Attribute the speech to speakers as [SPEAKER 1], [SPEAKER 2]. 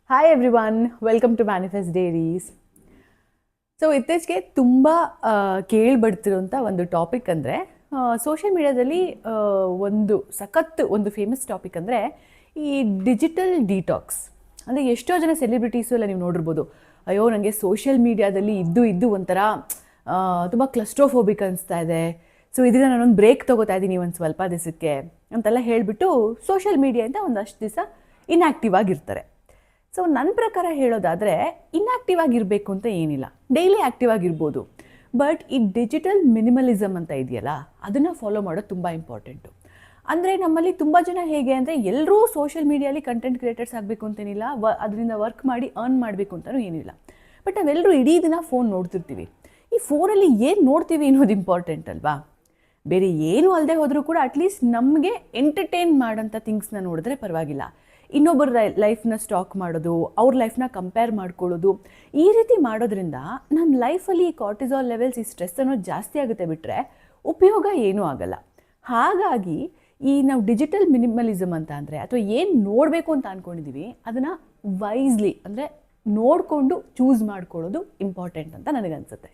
[SPEAKER 1] Hi everyone, welcome to manifest diaries. So ಇತ್ತೀಚೆಗೆ ತುಂಬ ಕೇಳಿಬಡ್ತಿರೋಂಥ ಒಂದು ಟಾಪಿಕ್ ಅಂದರೆ ಸೋಷಿಯಲ್ ಮೀಡ್ಯಾದಲ್ಲಿ ಒಂದು ಫೇಮಸ್ ಟಾಪಿಕ್ ಅಂದರೆ ಈ ಡಿಜಿಟಲ್ ಡಿಟಾಕ್ಸ್. ಅಂದರೆ ಎಷ್ಟೋ ಜನ ಸೆಲೆಬ್ರಿಟೀಸು ಎಲ್ಲ ನೀವು ನೋಡಿರ್ಬೋದು, ಅಯ್ಯೋ ನನಗೆ ಸೋಷಿಯಲ್ ಮೀಡ್ಯಾದಲ್ಲಿ ಇದ್ದು ಒಂಥರ ತುಂಬ ಕ್ಲಸ್ಟ್ರೋಫೋಬಿಕ್ ಅನಿಸ್ತಾ ಇದೆ, ಸೊ ಇದರಿಂದ ನಾನೊಂದು ಬ್ರೇಕ್ ತೊಗೋತಾ ಇದ್ದೀನಿ ಒಂದು ಸ್ವಲ್ಪ ದಿವಸಕ್ಕೆ ಅಂತೆಲ್ಲ ಹೇಳಿಬಿಟ್ಟು ಸೋಷಿಯಲ್ ಮೀಡಿಯಾದಿಂದ ಒಂದಷ್ಟು ದಿವಸ ಇನ್ಯಾಕ್ಟಿವ್ ಆಗಿರ್ತಾರೆ. ಸೊ ನನ್ನ ಪ್ರಕಾರ ಹೇಳೋದಾದರೆ ಇನ್ಯಾಕ್ಟಿವ್ ಆಗಿರಬೇಕು ಅಂತ ಏನಿಲ್ಲ, ಡೈಲಿ ಆ್ಯಕ್ಟಿವ್ ಆಗಿರ್ಬೋದು. ಬಟ್ ಈ ಡಿಜಿಟಲ್ ಮಿನಿಮಲಿಸಮ್ ಅಂತ ಇದೆಯಲ್ಲ, ಅದನ್ನು ಫಾಲೋ ಮಾಡೋದು ತುಂಬ ಇಂಪಾರ್ಟೆಂಟು. ಅಂದರೆ ನಮ್ಮಲ್ಲಿ ತುಂಬ ಜನ ಹೇಗೆ ಅಂದರೆ ಎಲ್ಲರೂ ಸೋಷಿಯಲ್ ಮೀಡಿಯಲ್ಲಿ ಕಂಟೆಂಟ್ ಕ್ರಿಯೇಟರ್ಸ್ ಆಗಬೇಕು ಅಂತೇನಿಲ್ಲ, ಅದರಿಂದ ವರ್ಕ್ ಮಾಡಿ ಅರ್ನ್ ಮಾಡಬೇಕು ಅಂತಲೂ ಏನಿಲ್ಲ. ಬಟ್ ನಾವೆಲ್ಲರೂ ಇಡೀ ದಿನ ಫೋನ್ ನೋಡ್ತಿರ್ತೀವಿ. ಈ ಫೋನಲ್ಲಿ ಏನು ನೋಡ್ತೀವಿ ಅನ್ನೋದು ಇಂಪಾರ್ಟೆಂಟ್ ಅಲ್ವಾ? ಬೇರೆ ಏನೂ ಅಲ್ಲದೆ ಹೋದರೂ ಕೂಡ ಅಟ್ಲೀಸ್ಟ್ ನಮಗೆ ಎಂಟರ್ಟೈನ್ ಮಾಡೋಂಥ ಥಿಂಗ್ಸ್ನ ನೋಡಿದ್ರೆ ಪರವಾಗಿಲ್ಲ. ಇನ್ನೊಬ್ಬರ ಲೈಫ್ನ ಸ್ಟಾಕ್ ಮಾಡೋದು, ಅವ್ರ ಲೈಫ್ನ ಕಂಪೇರ್ ಮಾಡ್ಕೊಳ್ಳೋದು, ಈ ರೀತಿ ಮಾಡೋದ್ರಿಂದ ನಮ್ಮ ಲೈಫಲ್ಲಿ ಈ ಕಾರ್ಟಿಸಾಲ್ ಲೆವೆಲ್ಸ್, ಈ ಸ್ಟ್ರೆಸ್ ಅನ್ನೋದು ಜಾಸ್ತಿ ಆಗುತ್ತೆ ಬಿಟ್ಟರೆ ಉಪಯೋಗ ಏನೂ ಆಗಲ್ಲ. ಹಾಗಾಗಿ ಈ ನಾವು ಡಿಜಿಟಲ್ ಮಿನಿಮಲಿಸಮ್ ಅಂತ ಅಂದರೆ ಅಥವಾ ಏನು ನೋಡಬೇಕು ಅಂತ ಅಂದ್ಕೊಂಡಿದ್ದೀವಿ ಅದನ್ನು ವೈಸ್ಲಿ ಅಂದರೆ ನೋಡಿಕೊಂಡು ಚೂಸ್ ಮಾಡ್ಕೊಳ್ಳೋದು ಇಂಪಾರ್ಟೆಂಟ್ ಅಂತ ನನಗನ್ಸುತ್ತೆ.